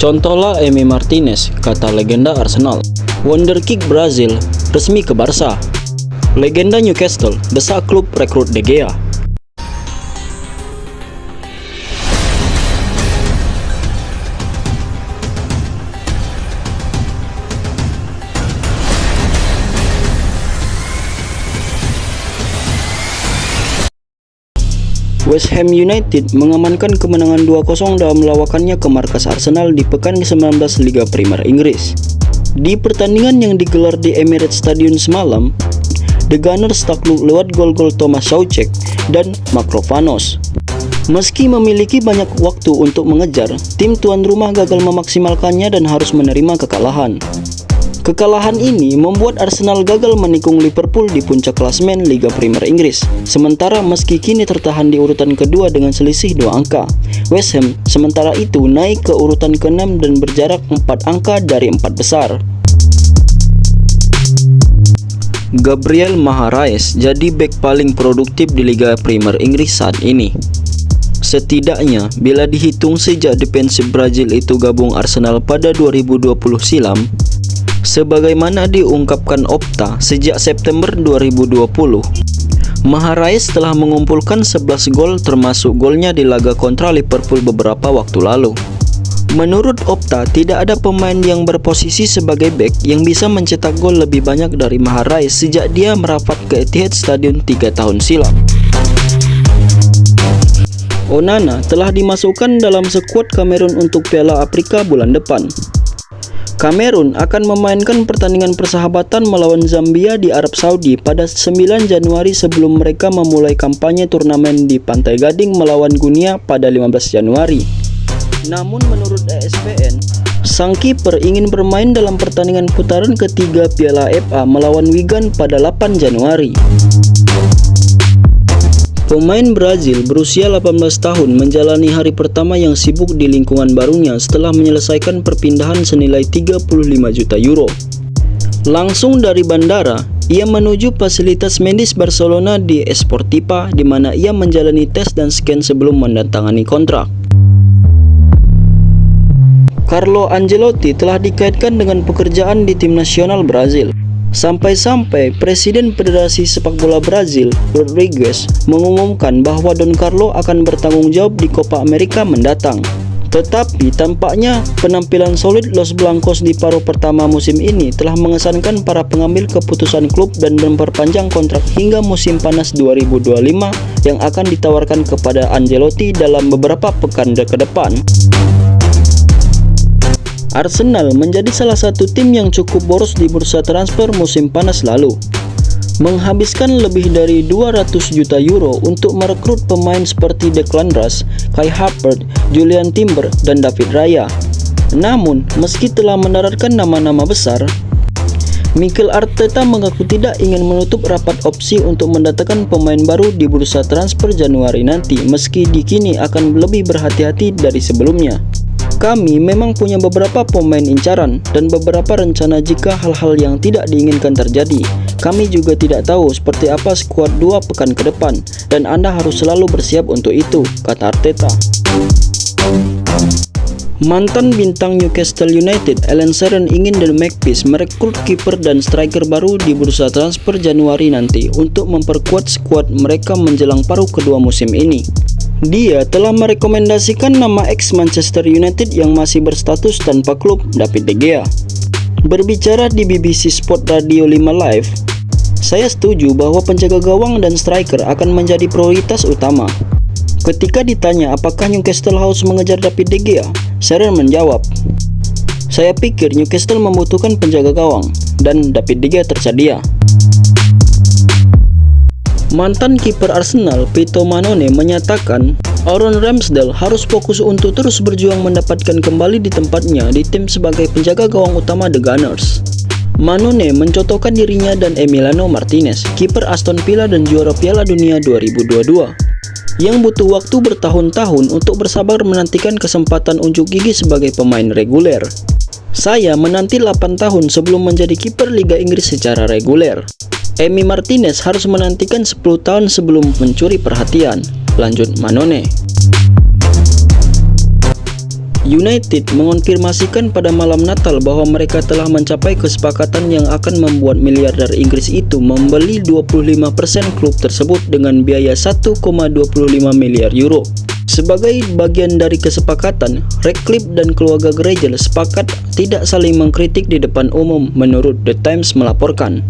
Contohlah Emi Martinez, kata legenda Arsenal. Wonderkid Brazil resmi ke Barca. Legenda Newcastle desak klub rekrut De Gea. West Ham United mengamankan kemenangan 2-0 dalam lawakannya ke markas Arsenal di pekan ke-19 Liga Premier Inggris. Di pertandingan yang digelar di Emirates Stadium semalam, The Gunners takluk lewat gol-gol Thomas Soucek dan Mavropanos. Meski memiliki banyak waktu untuk mengejar, tim tuan rumah gagal memaksimalkannya dan harus menerima kekalahan. Kekalahan ini membuat Arsenal gagal menikung Liverpool di puncak klasemen Liga Premier Inggris. Sementara meski kini tertahan di urutan kedua dengan selisih 2 angka, West Ham sementara itu naik ke urutan ke-6 dan berjarak 4 angka dari 4 besar. Gabriel Magalhaes jadi bek paling produktif di Liga Premier Inggris saat ini. Setidaknya, bila dihitung sejak defensif Brazil itu gabung Arsenal pada 2020 silam, sebagaimana diungkapkan Opta sejak September 2020, Magalhaes telah mengumpulkan 11 gol termasuk golnya di laga kontra Liverpool beberapa waktu lalu. Menurut Opta, tidak ada pemain yang berposisi sebagai bek yang bisa mencetak gol lebih banyak dari Magalhaes sejak dia merapat ke Etihad Stadium 3 tahun silam. Onana telah dimasukkan dalam skuad Kamerun untuk Piala Afrika bulan depan. Kamerun akan memainkan pertandingan persahabatan melawan Zambia di Arab Saudi pada 9 Januari sebelum mereka memulai kampanye turnamen di Pantai Gading melawan Guinea pada 15 Januari. Namun menurut ESPN, sang kiper ingin bermain dalam pertandingan putaran ketiga Piala FA melawan Wigan pada 8 Januari. Pemain Brazil berusia 18 tahun menjalani hari pertama yang sibuk di lingkungan barunya setelah menyelesaikan perpindahan senilai 35 juta euro. Langsung dari bandara, ia menuju fasilitas medis Barcelona di Esportipa di mana ia menjalani tes dan scan sebelum menandatangani kontrak. Carlo Ancelotti telah dikaitkan dengan pekerjaan di tim nasional Brazil. Sampai-sampai Presiden Federasi Sepak Bola Brazil, Rodrigues, mengumumkan bahwa Don Carlo akan bertanggung jawab di Copa America mendatang. Tetapi tampaknya penampilan solid Los Blancos di paruh pertama musim ini telah mengesankan para pengambil keputusan klub dan memperpanjang kontrak hingga musim panas 2025 yang akan ditawarkan kepada Ancelotti dalam beberapa pekan ke depan. Arsenal menjadi salah satu tim yang cukup boros di bursa transfer musim panas lalu, menghabiskan lebih dari 200 juta euro untuk merekrut pemain seperti Declan Rice, Kai Havertz, Julian Timber, dan David Raya. Namun, meski telah mendaratkan nama-nama besar, Mikel Arteta mengaku tidak ingin menutup rapat opsi untuk mendatangkan pemain baru di bursa transfer Januari nanti, meski kini akan lebih berhati-hati dari sebelumnya. Kami memang punya beberapa pemain incaran dan beberapa rencana jika hal-hal yang tidak diinginkan terjadi. Kami juga tidak tahu seperti apa skuad 2 pekan ke depan dan Anda harus selalu bersiap untuk itu, kata Arteta. Mantan bintang Newcastle United, Alan Shearer ingin The Magpies merekrut kiper dan striker baru di bursa transfer Januari nanti untuk memperkuat skuad mereka menjelang paruh kedua musim ini. Dia telah merekomendasikan nama ex-Manchester United yang masih berstatus tanpa klub, David De Gea. Berbicara di BBC Sport Radio 5 Live, saya setuju bahwa penjaga gawang dan striker akan menjadi prioritas utama. Ketika ditanya apakah Newcastle harus mengejar David De Gea, Shearer menjawab, "Saya pikir Newcastle membutuhkan penjaga gawang dan David De Gea tersedia." Mantan kiper Arsenal, Vito Mannone, menyatakan Aaron Ramsdale harus fokus untuk terus berjuang mendapatkan kembali di tempatnya di tim sebagai penjaga gawang utama The Gunners. Mannone mencontohkan dirinya dan Emiliano Martinez, kiper Aston Villa dan juara Piala Dunia 2022, yang butuh waktu bertahun-tahun untuk bersabar menantikan kesempatan unjuk gigi sebagai pemain reguler. Saya menanti 8 tahun sebelum menjadi kiper Liga Inggris secara reguler. Emi Martinez harus menantikan 10 tahun sebelum mencuri perhatian, lanjut Mannone. United mengonfirmasikan pada malam Natal bahwa mereka telah mencapai kesepakatan yang akan membuat miliarder Inggris itu membeli 25% klub tersebut dengan biaya 1,25 miliar euro. Sebagai bagian dari kesepakatan, Ratcliffe dan keluarga Granger sepakat tidak saling mengkritik di depan umum, menurut The Times melaporkan.